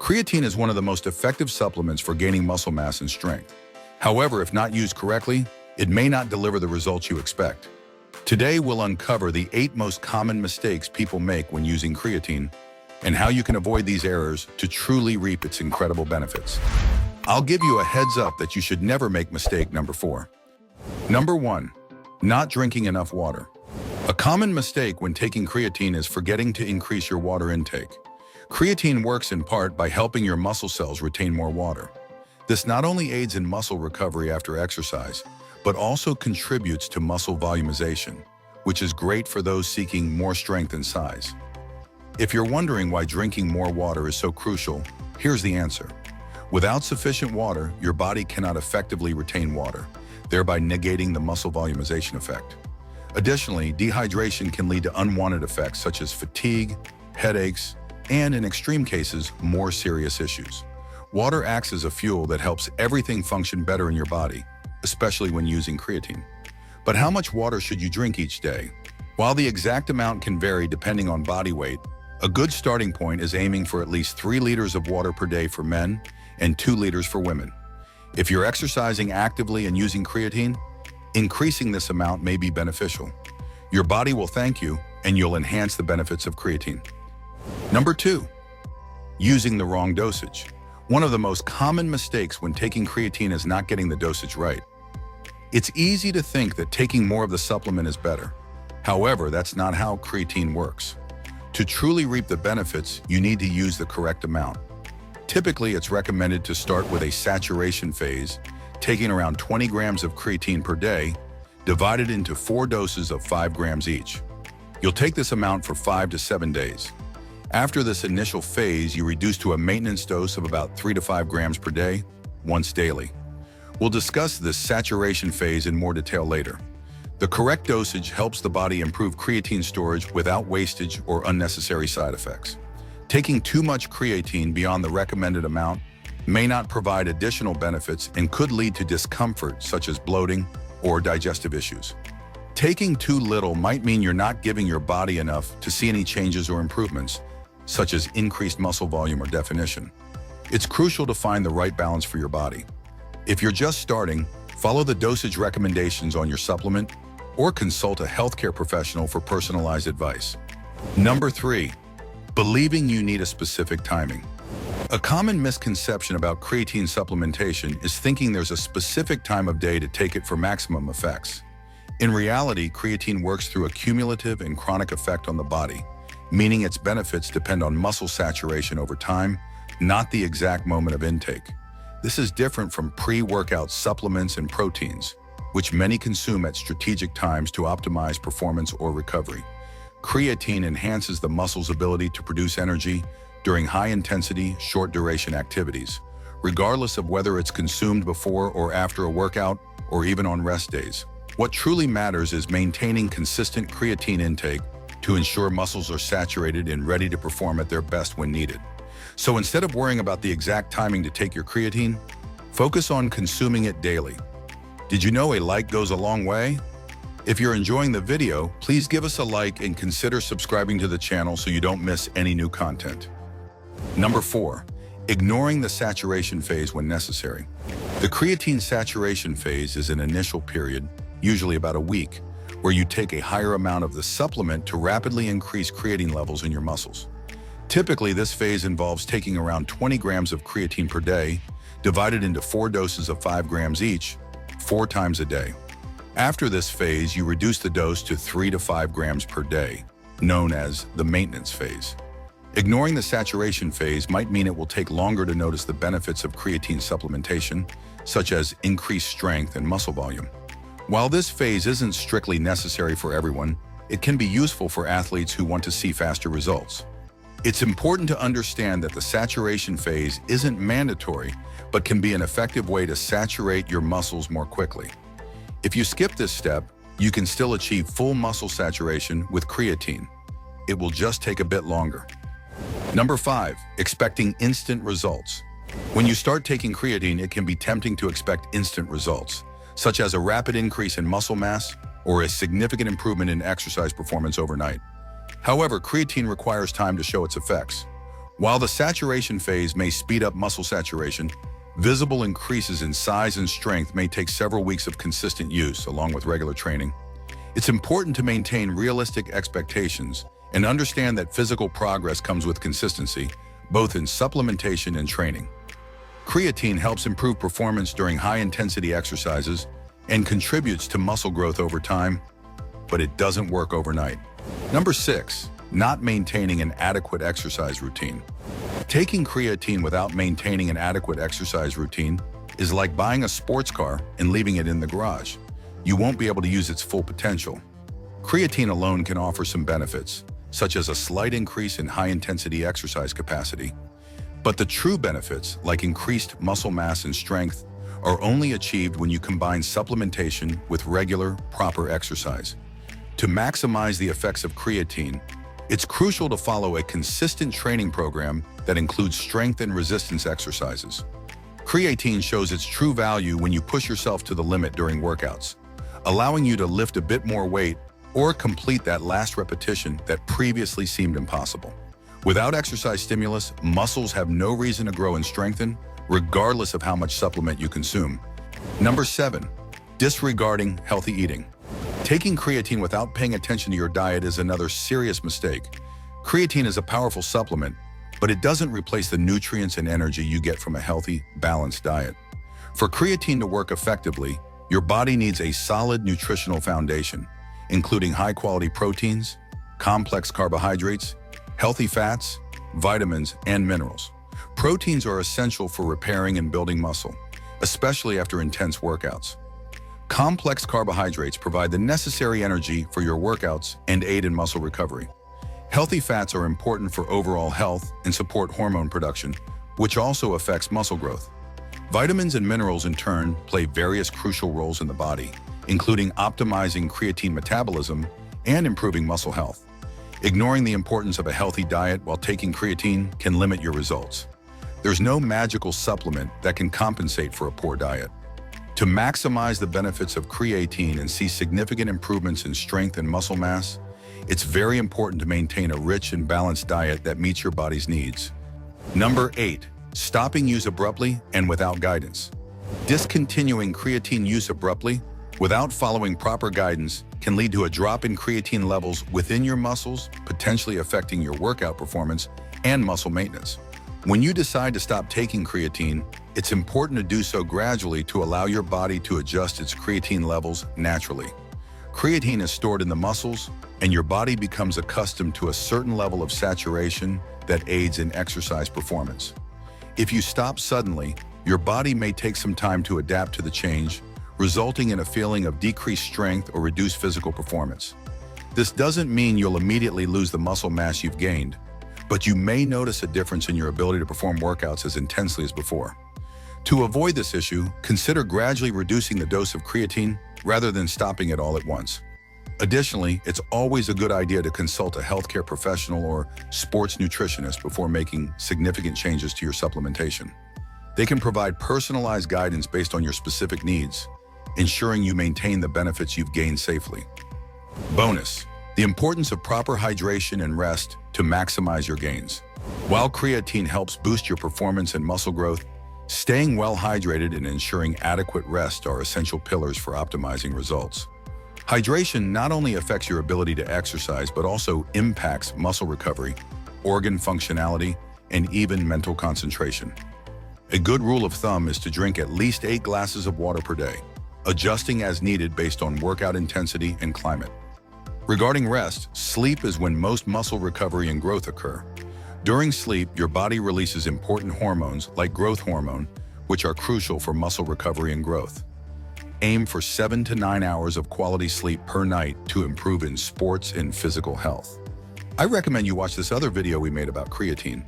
Creatine is one of the most effective supplements for gaining muscle mass and strength. However, if not used correctly, it may not deliver the results you expect. Today, we'll uncover the 8 most common mistakes people make when using creatine and how you can avoid these errors to truly reap its incredible benefits. I'll give you a heads up that you should never make mistake number 4. Number 1, not drinking enough water. A common mistake when taking creatine is forgetting to increase your water intake. Creatine works in part by helping your muscle cells retain more water. This not only aids in muscle recovery after exercise, but also contributes to muscle volumization, which is great for those seeking more strength and size. If you're wondering why drinking more water is so crucial, here's the answer. Without sufficient water, your body cannot effectively retain water, thereby negating the muscle volumization effect. Additionally, dehydration can lead to unwanted effects such as fatigue, headaches, and in extreme cases, more serious issues. Water acts as a fuel that helps everything function better in your body, especially when using creatine. But how much water should you drink each day? While the exact amount can vary depending on body weight, a good starting point is aiming for at least 3 liters of water per day for men and 2 liters for women. If you're exercising actively and using creatine, increasing this amount may be beneficial. Your body will thank you, and you'll enhance the benefits of creatine. Number 2, using the wrong dosage. One of the most common mistakes when taking creatine is not getting the dosage right. It's easy to think that taking more of the supplement is better. However, that's not how creatine works. To truly reap the benefits, you need to use the correct amount. Typically, it's recommended to start with a saturation phase, taking around 20 grams of creatine per day, divided into 4 doses of 5 grams each. You'll take this amount for 5 to 7 days. After this initial phase, you reduce to a maintenance dose of about 3 to 5 grams per day, once daily. We'll discuss this saturation phase in more detail later. The correct dosage helps the body improve creatine storage without wastage or unnecessary side effects. Taking too much creatine beyond the recommended amount may not provide additional benefits and could lead to discomfort such as bloating or digestive issues. Taking too little might mean you're not giving your body enough to see any changes or improvements, such as increased muscle volume or definition. It's crucial to find the right balance for your body. If you're just starting, follow the dosage recommendations on your supplement or consult a healthcare professional for personalized advice. Number 3, believing you need a specific timing. A common misconception about creatine supplementation is thinking there's a specific time of day to take it for maximum effects. In reality, creatine works through a cumulative and chronic effect on the body, meaning its benefits depend on muscle saturation over time, not the exact moment of intake. This is different from pre-workout supplements and proteins, which many consume at strategic times to optimize performance or recovery. Creatine enhances the muscle's ability to produce energy during high-intensity, short-duration activities, regardless of whether it's consumed before or after a workout or even on rest days. What truly matters is maintaining consistent creatine intake to ensure muscles are saturated and ready to perform at their best when needed. So instead of worrying about the exact timing to take your creatine, focus on consuming it daily. Did you know a like goes a long way? If you're enjoying the video, please give us a like and consider subscribing to the channel so you don't miss any new content. Number 4, ignoring the saturation phase when necessary. The creatine saturation phase is an initial period, usually about a week, where you take a higher amount of the supplement to rapidly increase creatine levels in your muscles. Typically, this phase involves taking around 20 grams of creatine per day, divided into 4 doses of 5 grams each, 4 times a day. After this phase, you reduce the dose to 3 to 5 grams per day, known as the maintenance phase. Ignoring the saturation phase might mean it will take longer to notice the benefits of creatine supplementation, such as increased strength and muscle volume. While this phase isn't strictly necessary for everyone, it can be useful for athletes who want to see faster results. It's important to understand that the saturation phase isn't mandatory, but can be an effective way to saturate your muscles more quickly. If you skip this step, you can still achieve full muscle saturation with creatine. It will just take a bit longer. Number 5, expecting instant results. When you start taking creatine, it can be tempting to expect instant results, such as a rapid increase in muscle mass or a significant improvement in exercise performance overnight. However, creatine requires time to show its effects. While the saturation phase may speed up muscle saturation, visible increases in size and strength may take several weeks of consistent use along with regular training. It's important to maintain realistic expectations and understand that physical progress comes with consistency, both in supplementation and training. Creatine helps improve performance during high-intensity exercises and contributes to muscle growth over time, but it doesn't work overnight. Number 6, not maintaining an adequate exercise routine. Taking creatine without maintaining an adequate exercise routine is like buying a sports car and leaving it in the garage. You won't be able to use its full potential. Creatine alone can offer some benefits, such as a slight increase in high-intensity exercise capacity. But the true benefits, like increased muscle mass and strength, are only achieved when you combine supplementation with regular, proper exercise. To maximize the effects of creatine, it's crucial to follow a consistent training program that includes strength and resistance exercises. Creatine shows its true value when you push yourself to the limit during workouts, allowing you to lift a bit more weight or complete that last repetition that previously seemed impossible. Without exercise stimulus, muscles have no reason to grow and strengthen, regardless of how much supplement you consume. Number 7, disregarding healthy eating. Taking creatine without paying attention to your diet is another serious mistake. Creatine is a powerful supplement, but it doesn't replace the nutrients and energy you get from a healthy, balanced diet. For creatine to work effectively, your body needs a solid nutritional foundation, including high-quality proteins, complex carbohydrates, healthy fats, vitamins, and minerals. Proteins are essential for repairing and building muscle, especially after intense workouts. Complex carbohydrates provide the necessary energy for your workouts and aid in muscle recovery. Healthy fats are important for overall health and support hormone production, which also affects muscle growth. Vitamins and minerals, in turn, play various crucial roles in the body, including optimizing creatine metabolism and improving muscle health. Ignoring the importance of a healthy diet while taking creatine can limit your results. There's no magical supplement that can compensate for a poor diet. To maximize the benefits of creatine and see significant improvements in strength and muscle mass, it's very important to maintain a rich and balanced diet that meets your body's needs. Number 8, stopping use abruptly and without guidance. Discontinuing creatine use abruptly without following proper guidance can lead to a drop in creatine levels within your muscles, potentially affecting your workout performance and muscle maintenance. When you decide to stop taking creatine, it's important to do so gradually to allow your body to adjust its creatine levels naturally. Creatine is stored in the muscles, and your body becomes accustomed to a certain level of saturation that aids in exercise performance. If you stop suddenly, your body may take some time to adapt to the change, resulting in a feeling of decreased strength or reduced physical performance. This doesn't mean you'll immediately lose the muscle mass you've gained, but you may notice a difference in your ability to perform workouts as intensely as before. To avoid this issue, consider gradually reducing the dose of creatine rather than stopping it all at once. Additionally, it's always a good idea to consult a healthcare professional or sports nutritionist before making significant changes to your supplementation. They can provide personalized guidance based on your specific needs, ensuring you maintain the benefits you've gained safely. Bonus: the importance of proper hydration and rest to maximize your gains. While creatine helps boost your performance and muscle growth, staying well hydrated and ensuring adequate rest are essential pillars for optimizing results. Hydration not only affects your ability to exercise, but also impacts muscle recovery, organ functionality, and even mental concentration. A good rule of thumb is to drink at least 8 glasses of water per day, adjusting as needed based on workout intensity and climate. Regarding rest, sleep is when most muscle recovery and growth occur. During sleep, your body releases important hormones like growth hormone, which are crucial for muscle recovery and growth. Aim for 7 to 9 hours of quality sleep per night to improve in sports and physical health. I recommend you watch this other video we made about creatine.